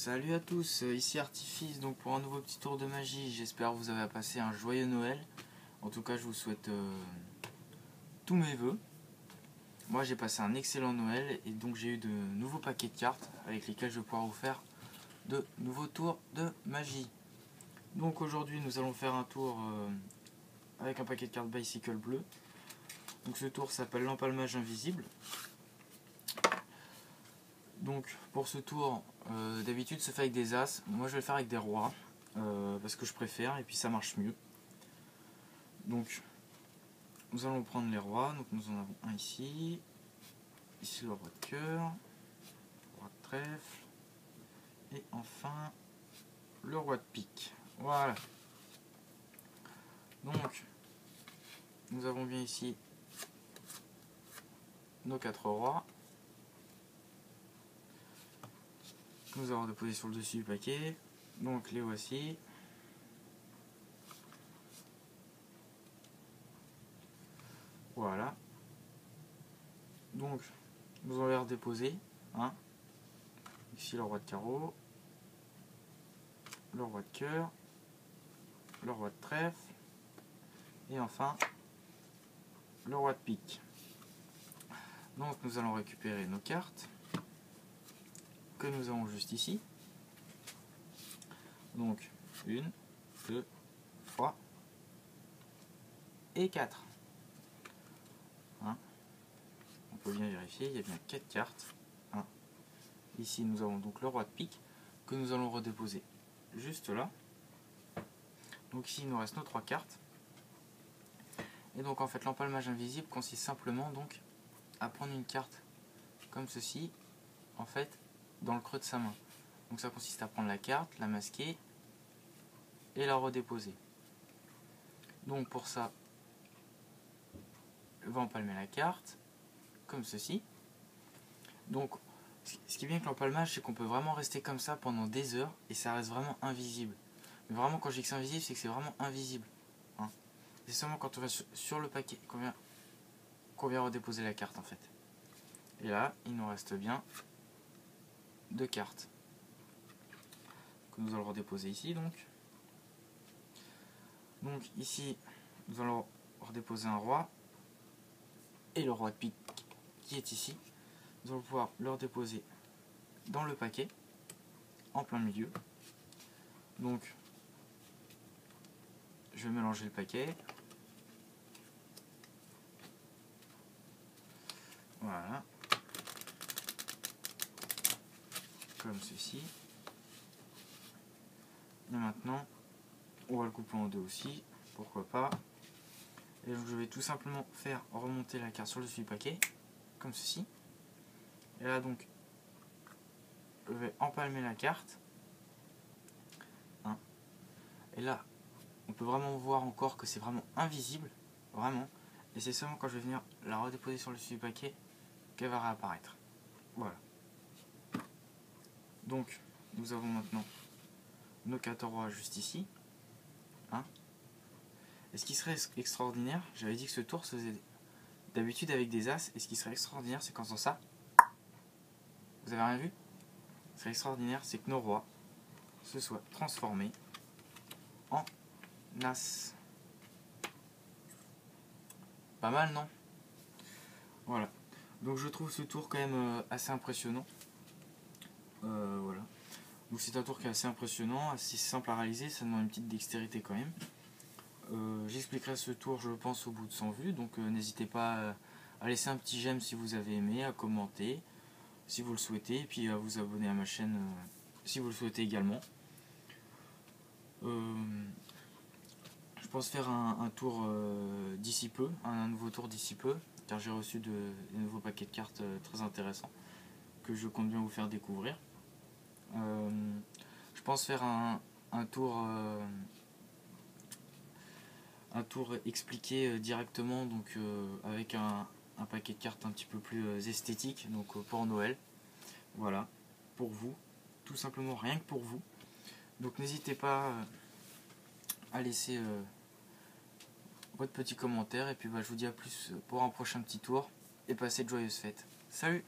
Salut à tous, ici Artifice donc pour un nouveau petit tour de magie. J'espère que vous avez passé un joyeux Noël. En tout cas je vous souhaite tous mes vœux. Moi j'ai passé un excellent Noël et donc j'ai eu de nouveaux paquets de cartes avec lesquels je vais pouvoir vous faire de nouveaux tours de magie. Donc aujourd'hui nous allons faire un tour avec un paquet de cartes Bicycle bleu. Donc ce tour s'appelle l'empalmage invisible. Donc pour ce tour, d'habitude se fait avec des as, moi je vais le faire avec des rois, parce que je préfère et puis ça marche mieux. Donc nous allons prendre les rois, donc nous en avons un ici, ici le roi de cœur, le roi de trèfle, et enfin le roi de pique. Voilà. Donc nous avons bien ici nos 4 rois. Nous allons déposer sur le dessus du paquet. Donc les voici. Voilà. Donc nous allons les redéposer. Hein. Ici le roi de carreau, le roi de cœur, le roi de trèfle et enfin le roi de pique. Donc nous allons récupérer nos cartes que nous avons juste ici. Donc 1, 2, 3 et 4. Hein, on peut bien vérifier, il y a bien 4 cartes. Hein. Ici nous avons donc le roi de pique que nous allons redéposer juste là. Donc ici il nous reste nos 3 cartes. Et donc en fait l'empalmage invisible consiste simplement donc à prendre une carte comme ceci, en fait dans le creux de sa main. Donc ça consiste à prendre la carte, la masquer et la redéposer. Donc pour ça, on va empalmer la carte comme ceci. Donc ce qui est bien avec l'empalmage, c'est qu'on peut vraiment rester comme ça pendant des heures et ça reste vraiment invisible. Mais vraiment quand je dis que c'est invisible, c'est que c'est vraiment invisible. Hein. C'est seulement quand on va sur le paquet qu'on vient redéposer la carte en fait. Et là, il nous reste bien 2 cartes que nous allons redéposer ici donc. Donc ici, nous allons redéposer un roi et le roi de pique qui est ici. Nous allons pouvoir le redéposer dans le paquet en plein milieu. Donc je vais mélanger le paquet. Voilà. Comme ceci. Et maintenant, on va le couper en deux aussi, pourquoi pas. Et donc je vais tout simplement faire remonter la carte sur le dessus du paquet, comme ceci. Et là donc, je vais empalmer la carte. Hein. Et là, on peut vraiment voir encore que c'est vraiment invisible, vraiment. Et c'est seulement quand je vais venir la redéposer sur le dessus du paquet qu'elle va réapparaître. Voilà. Donc, nous avons maintenant nos 14 rois juste ici. Hein. Et ce qui serait extraordinaire, j'avais dit que ce tour se faisait d'habitude avec des as, et ce qui serait extraordinaire, c'est qu'en faisant ça, vous avez rien vu? Ce qui serait extraordinaire, c'est que nos rois se soient transformés en as. Pas mal, non? Voilà. Donc je trouve ce tour quand même assez impressionnant. Voilà. Donc c'est un tour qui est assez impressionnant, assez simple à réaliser, ça demande une petite dextérité quand même. J'expliquerai ce tour je pense au bout de 100 vues, donc n'hésitez pas à laisser un petit j'aime si vous avez aimé, à commenter si vous le souhaitez, et puis à vous abonner à ma chaîne si vous le souhaitez également. Je pense faire un tour d'ici peu, un nouveau tour d'ici peu, car j'ai reçu des nouveaux paquets de cartes très intéressants que je compte bien vous faire découvrir. Je pense faire un tour expliqué directement, donc avec un paquet de cartes un petit peu plus esthétique, donc pour Noël. Voilà, pour vous, tout simplement rien que pour vous. Donc n'hésitez pas à laisser votre petit commentaire, et puis je vous dis à plus pour un prochain petit tour, et passez de joyeuses fêtes. Salut!